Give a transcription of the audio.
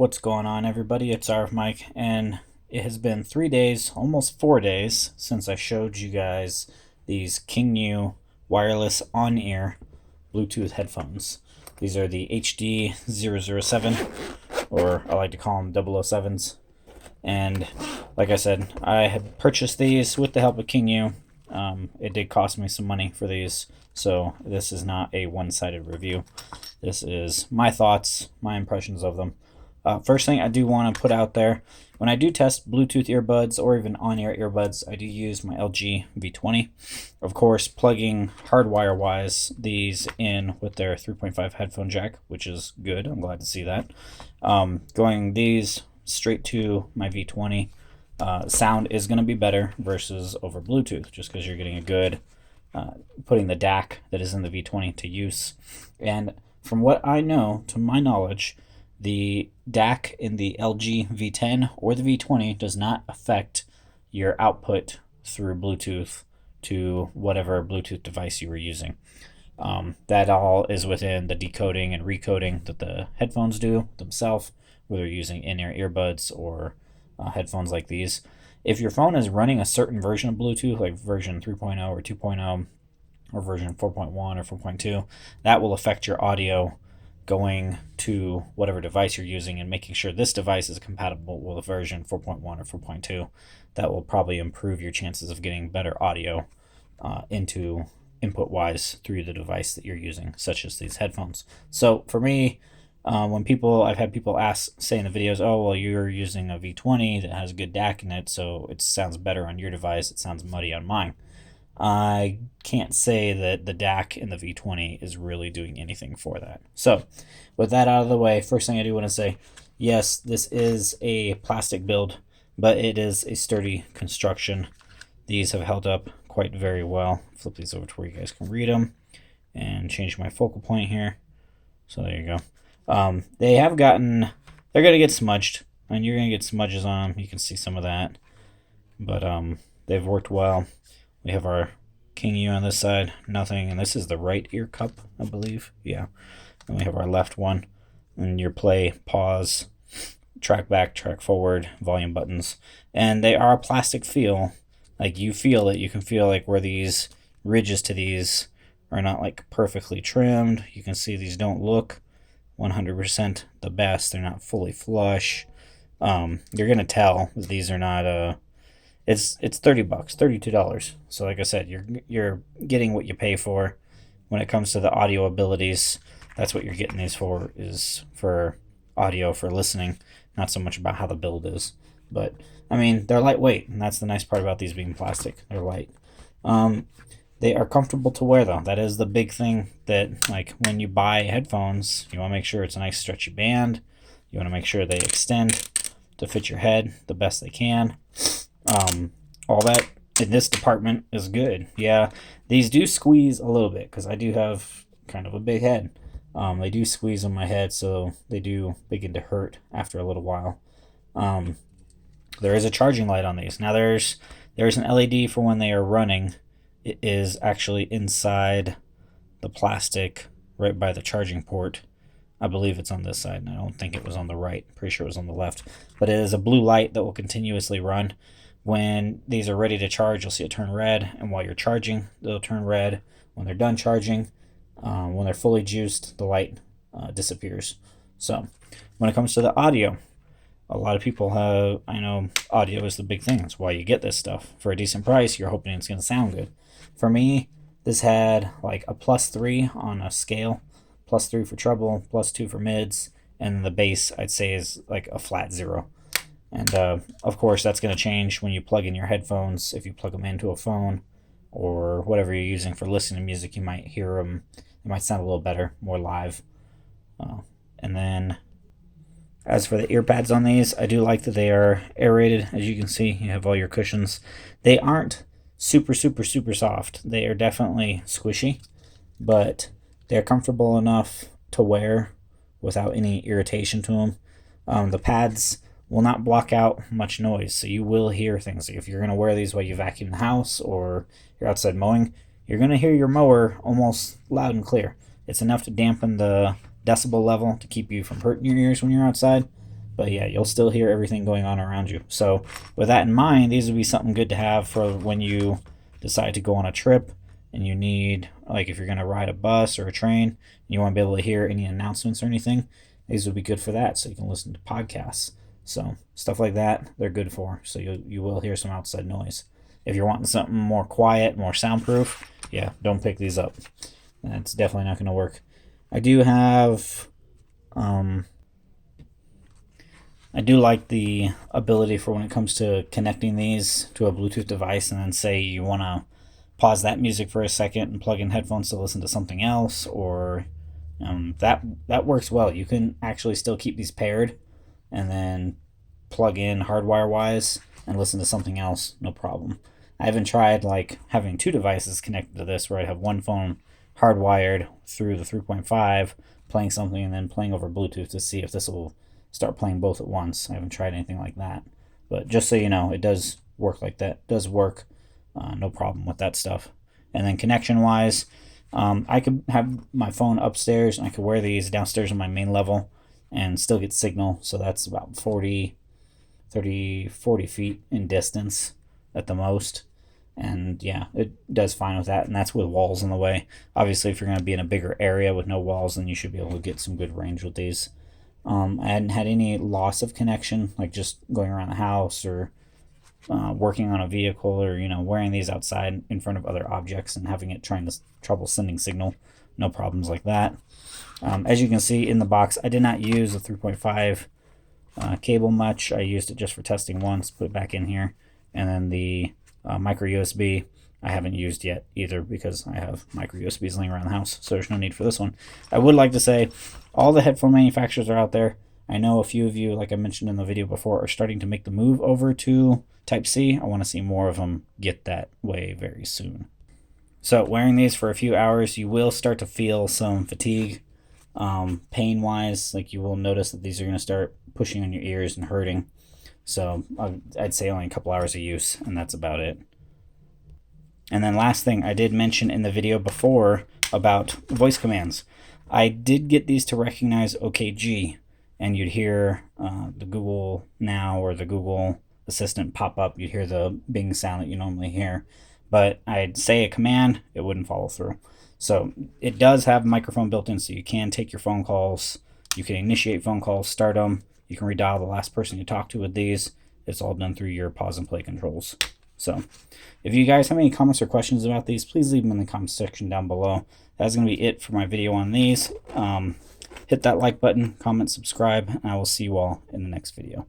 What's going on, everybody? It's RF Mike, and it has been 3 days, almost 4 days, since I showed you guys these Kingnu wireless on-ear Bluetooth headphones. These are the HD007, or I like to call them 007s. And like I said, I had purchased these with the help of Kingnu. It did cost me some money for these, so this is not a one-sided review. This is my thoughts, my impressions of them. First thing I do want to put out there, when I do test Bluetooth earbuds or even on-ear earbuds, I do use my LG V20. Of course, plugging hardwire-wise these in with their 3.5 headphone jack, which is good. I'm glad to see that. Going these straight to my V20, sound is going to be better versus over Bluetooth, just because you're getting a good putting the DAC that is in the V20 to use. And from what I know, to my knowledge, the DAC in the LG V10 or the V20 does not affect your output through Bluetooth to whatever Bluetooth device you were using. That all is within the decoding and recoding that the headphones do themselves, whether you're using in-ear earbuds or headphones like these. If your phone is running a certain version of Bluetooth, like version 3.0 or 2.0, or version 4.1 or 4.2, that will affect your audio going to whatever device you're using and making sure this device is compatible with a version 4.1 or 4.2. That will probably improve your chances of getting better audio into input-wise through the device that you're using, such as these headphones. So for me, I've had people say in the videos, oh, well, you're using a V20 that has a good DAC in it, so it sounds better on your device, it sounds muddy on mine. I can't say that the DAC in the V20 is really doing anything for that. So with that out of the way, first thing I do want to say, yes, this is a plastic build, but it is a sturdy construction. These have held up quite very well. Flip these over to where you guys can read them and change my focal point here. So there you go. They're going to get smudged, and you're going to get smudges on them. You can see some of that, but they've worked well. We have our Kingnu on this side, nothing, and this is the right ear cup, I believe. Yeah. And we have our left one, and your play, pause, track back, track forward, volume buttons. And they are a plastic feel. Like, you feel it. You can feel like where these ridges to these are not like perfectly trimmed. You can see these don't look 100% the best. They're not fully flush. You're going to tell that these are not It's $30, $32. So like I said, you're getting what you pay for. When it comes to the audio abilities, that's what you're getting these for, is for audio, for listening, not so much about how the build is. But I mean, they're lightweight, and that's the nice part about these being plastic. They're light. They are comfortable to wear, though. That is the big thing, that like when you buy headphones, you want to make sure it's a nice stretchy band. You want to make sure they extend to fit your head the best they can. All that in this department is good. Yeah, these do squeeze a little bit because I do have kind of a big head. They do squeeze on my head, so they do begin to hurt after a little while. There is a charging light on these. Now there's an LED for when they are running. It is actually inside the plastic right by the charging port. I believe it's on this side, and I don't think it was on the right. Pretty sure it was on the left. But it is a blue light that will continuously run. When these are ready to charge, you'll see it turn red, and while you're charging, they'll turn red. When they're done charging, when they're fully juiced, the light disappears. So when it comes to the audio, a lot of people I know audio is the big thing. That's why you get this stuff. For a decent price, you're hoping it's going to sound good. For me, this had like a +3 on a scale. +3 for treble, +2 for mids, and the bass, I'd say, is like a flat 0. And of course, that's going to change when you plug in your headphones. If you plug them into a phone or whatever you're using for listening to music, you might hear them. It might sound a little better, more live. And then as for the ear pads on these, I do like that they are aerated. As you can see, you have all your cushions. They aren't super, super, super soft. They are definitely squishy, but they're comfortable enough to wear without any irritation to them. The pads will not block out much noise, so you will hear things. If you're going to wear these while you vacuum the house or you're outside mowing, you're going to hear your mower almost loud and clear. It's enough to dampen the decibel level to keep you from hurting your ears when you're outside, But yeah, you'll still hear everything going on around you. So with that in mind, these would be something good to have for when you decide to go on a trip and you need, like if you're going to ride a bus or a train and you want to be able to hear any announcements or anything, these would be good for that, so you can listen to podcasts. So stuff like that, they're good for. So you will hear some outside noise. If you're wanting something more quiet, more soundproof, yeah, don't pick these up. That's definitely not going to work. I do have, I do like the ability for when it comes to connecting these to a Bluetooth device, and then say you want to pause that music for a second and plug in headphones to listen to something else, or that works well. You can actually still keep these paired and then plug in hardwire wise and listen to something else, no problem. I haven't tried like having two devices connected to this, where I have one phone hardwired through the 3.5 playing something and then playing over Bluetooth to see if this will start playing both at once. I haven't tried anything like that, but just so you know, it does work like that. It does work, no problem with that stuff. And then connection wise, I could have my phone upstairs and I could wear these downstairs on my main level and still get signal. So that's about 40 feet in distance at the most. And yeah, it does fine with that. And that's with walls in the way. Obviously, if you're going to be in a bigger area with no walls, then you should be able to get some good range with these. I hadn't had any loss of connection, like just going around the house or working on a vehicle, or wearing these outside in front of other objects and having it trying to trouble sending signal. No problems like that. As you can see in the box, I did not use the 3.5 cable much. I used it just for testing once, put it back in here. And then the micro USB I haven't used yet either, because I have micro USBs laying around the house, so there's no need for this one. I would like to say all the headphone manufacturers are out there. I know a few of you, like I mentioned in the video before, are starting to make the move over to Type-C. I want to see more of them get that way very soon. So wearing these for a few hours, you will start to feel some fatigue. Pain wise, like you will notice that these are going to start pushing on your ears and hurting. So I'd say only a couple hours of use, and that's about it. And then last thing, I did mention in the video before about voice commands. I did get these to recognize OKG, and you'd hear the Google Now or the Google Assistant pop up. You'd hear the Bing sound that you normally hear. But I'd say a command, it wouldn't follow through. So it does have a microphone built in, so you can take your phone calls. You can initiate phone calls, start them. You can redial the last person you talked to with these. It's all done through your pause and play controls. So if you guys have any comments or questions about these, please leave them in the comments section down below. That's going to be it for my video on these. Hit that like button, comment, subscribe, and I will see you all in the next video.